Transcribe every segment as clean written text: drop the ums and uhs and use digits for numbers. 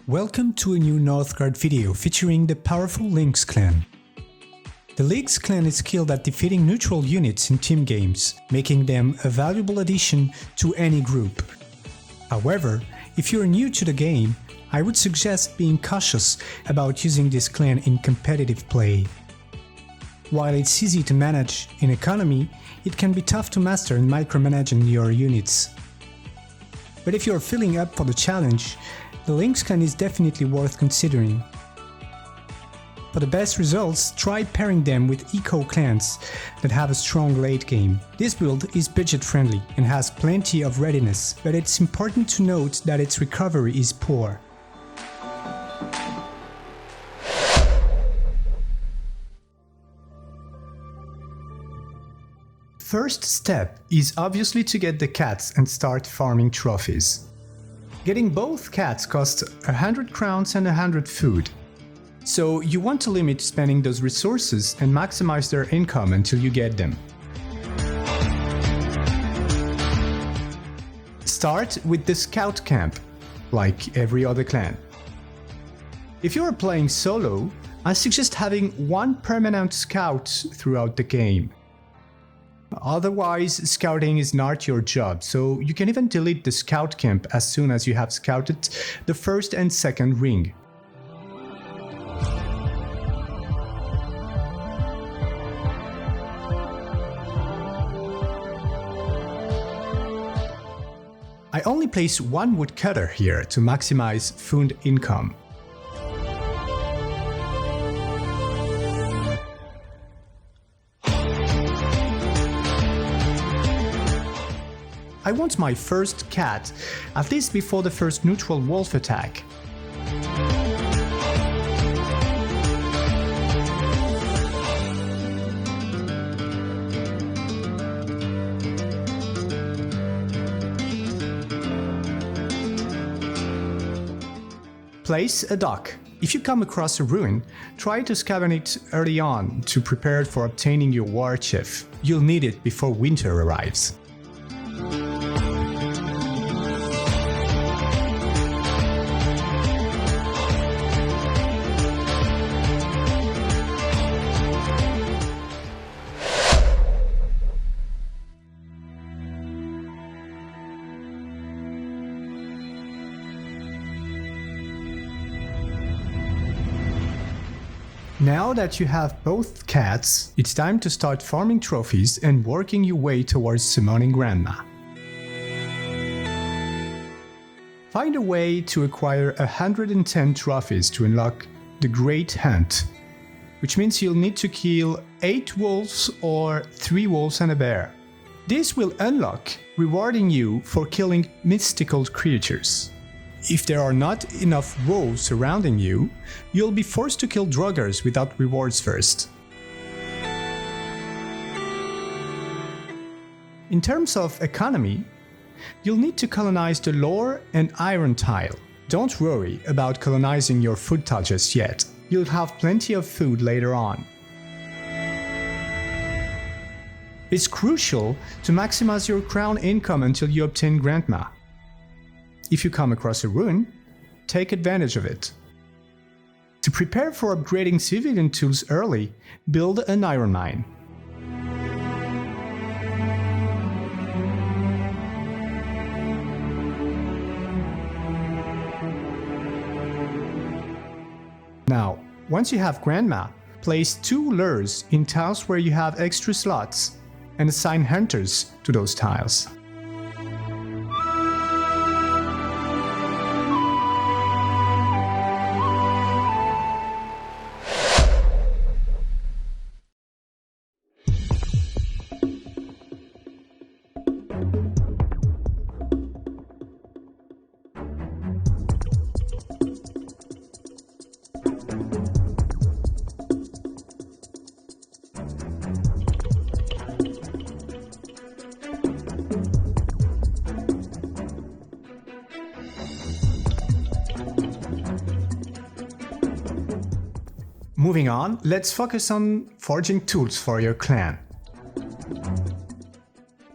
Welcome to a new Northgard video featuring the powerful Lynx clan. The Lynx clan is skilled at defeating neutral units in team games, making them a valuable addition to any group. However, if you're new to the game, I would suggest being cautious about using this clan in competitive play. While it's easy to manage in economy, it can be tough to master in micromanaging your units. But if you're feeling up for the challenge, the Lynx clan is definitely worth considering. For the best results, try pairing them with eco clans that have a strong late game. This build is budget friendly and has plenty of readiness, but it's important to note that its recovery is poor. First step is obviously to get the cats and start farming trophies. Getting both cats costs 100 crowns and 100 food. So you want to limit spending those resources and maximize their income until you get them. Start with the scout camp, like every other clan. If you are playing solo, I suggest having one permanent scout throughout the game. Otherwise, scouting is not your job, so you can even delete the scout camp as soon as you have scouted the first and second ring. I only place one woodcutter here to maximize food income. I want my first cat, at least before the first neutral wolf attack. Place a dock. If you come across a ruin, try to scavenge it early on to prepare for obtaining your war chief. You'll need it before winter arrives. Now that you have both cats, it's time to start farming trophies and working your way towards summoning Grandma. Find a way to acquire 110 trophies to unlock the Great Hunt, which means you'll need to kill 8 wolves or 3 wolves and a bear. This will unlock, rewarding you for killing mystical creatures. If there are not enough wolves surrounding you, you'll be forced to kill druggers without rewards first. In terms of economy, you'll need to colonize the lore and iron tile. Don't worry about colonizing your food tile just yet. You'll have plenty of food later on. It's crucial to maximize your crown income until you obtain Grandma. If you come across a ruin, take advantage of it. To prepare for upgrading civilian tools early, build an iron mine. Now, once you have Grandma, place 2 lures in tiles where you have extra slots and assign hunters to those tiles. Moving on, let's focus on forging tools for your clan.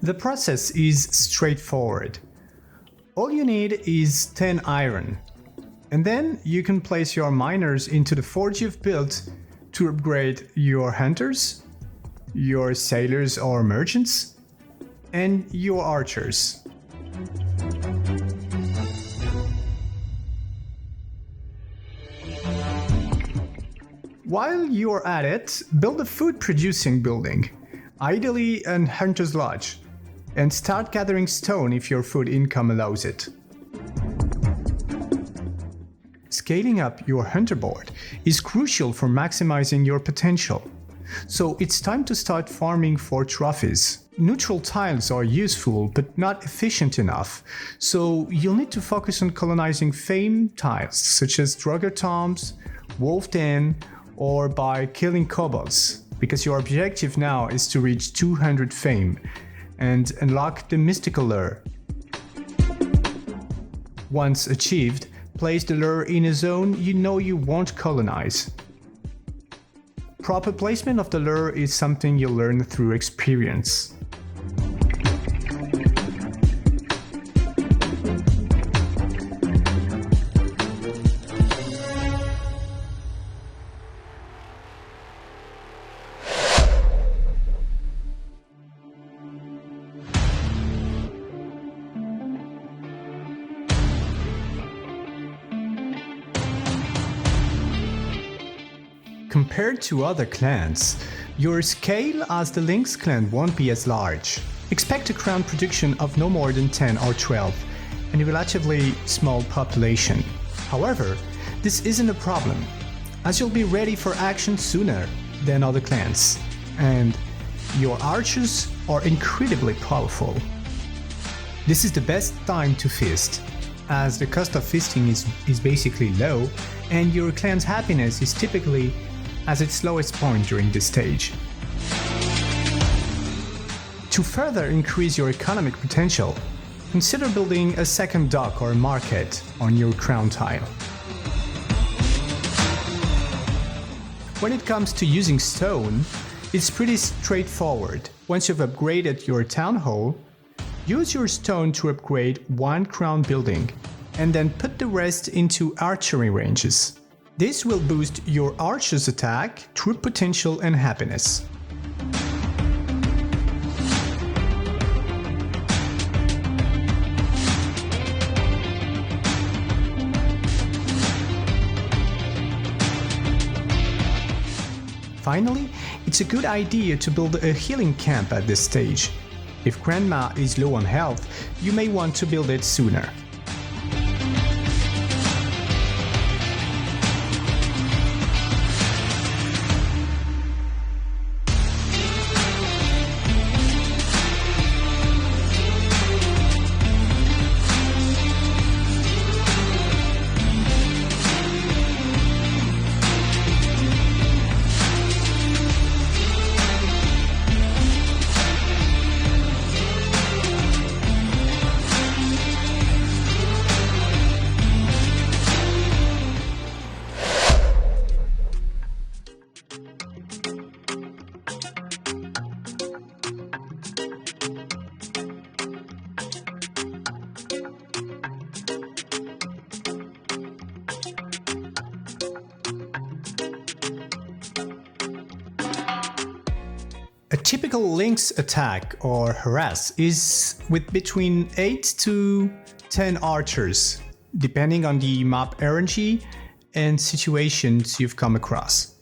The process is straightforward. All you need is 10 iron, And then you can place your miners into the forge you've built to upgrade your hunters, your sailors or merchants, and your archers. While you're at it, build a food-producing building, ideally an hunter's lodge, and start gathering stone if your food income allows it. Scaling up your hunter board is crucial for maximizing your potential. So it's time to start farming for trophies. Neutral tiles are useful but not efficient enough, so you'll need to focus on colonizing fame tiles such as Draugr Tombs, Wolf Den, or by killing kobolds, because your objective now is to reach 200 fame and unlock the mystical lure. Once achieved, place the lure in a zone you know you won't colonize. Proper placement of the lure is something you'll learn through experience. Compared to other clans, your scale as the Lynx clan won't be as large. Expect a crown production of no more than 10 or 12, and a relatively small population. However, this isn't a problem, as you'll be ready for action sooner than other clans, and your archers are incredibly powerful. This is the best time to feast, as the cost of feasting is basically low, and your clan's happiness is typically at its lowest point during this stage. To further increase your economic potential, consider building a second dock or market on your crown tile. When it comes to using stone, it's pretty straightforward. Once you've upgraded your town hall, use your stone to upgrade one crown building, and then put the rest into archery ranges. This will boost your archer's attack, troop potential, and happiness. Finally, it's a good idea to build a healing camp at this stage. If Grandma is low on health, you may want to build it sooner. A typical Lynx attack or harass is with between 8 to 10 archers, depending on the map RNG and situations you've come across.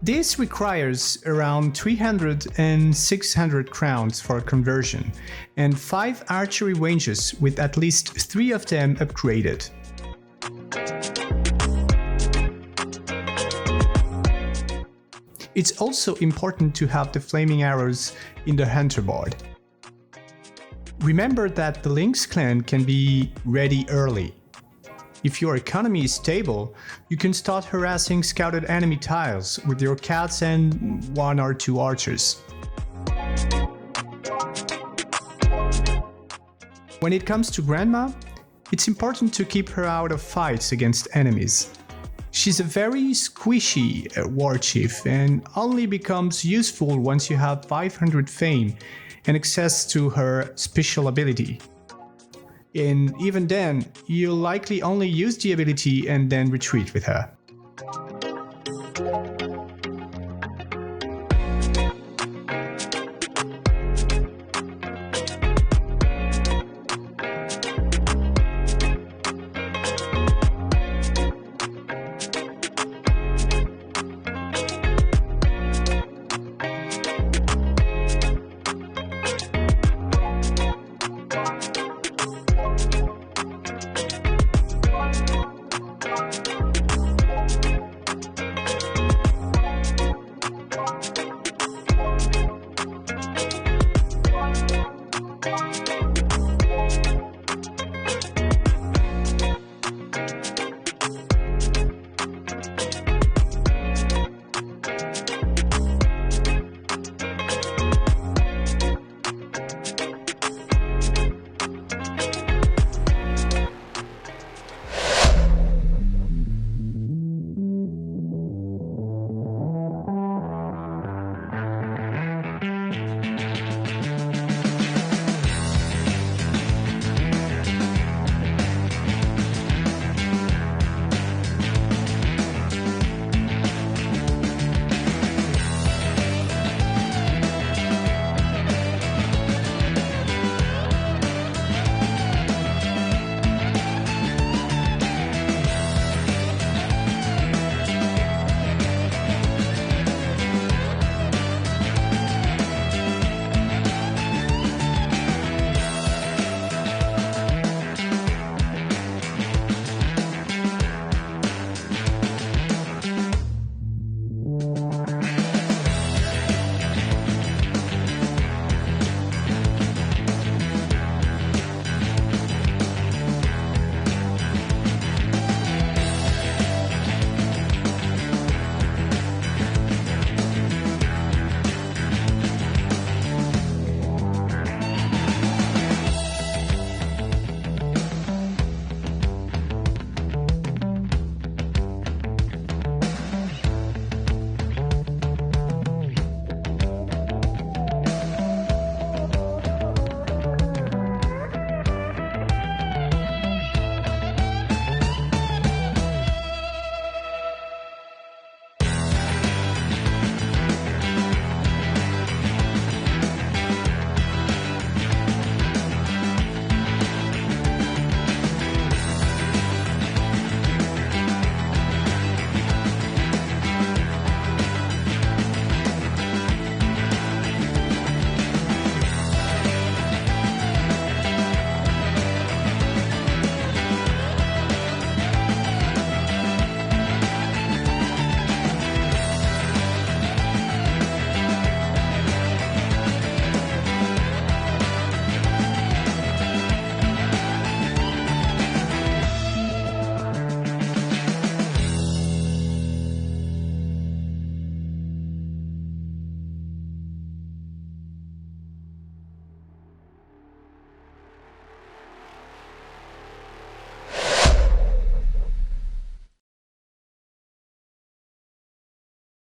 This requires around 300 and 600 crowns for conversion, and 5 archery ranges with at least 3 of them upgraded. It's also important to have the flaming arrows in the hunter board. Remember that the Lynx clan can be ready early. If your economy is stable, you can start harassing scouted enemy tiles with your cats and 1 or 2 archers. When it comes to Grandma, it's important to keep her out of fights against enemies. She's a very squishy war chief and only becomes useful once you have 500 fame and access to her special ability. And even then, you'll likely only use the ability and then retreat with her.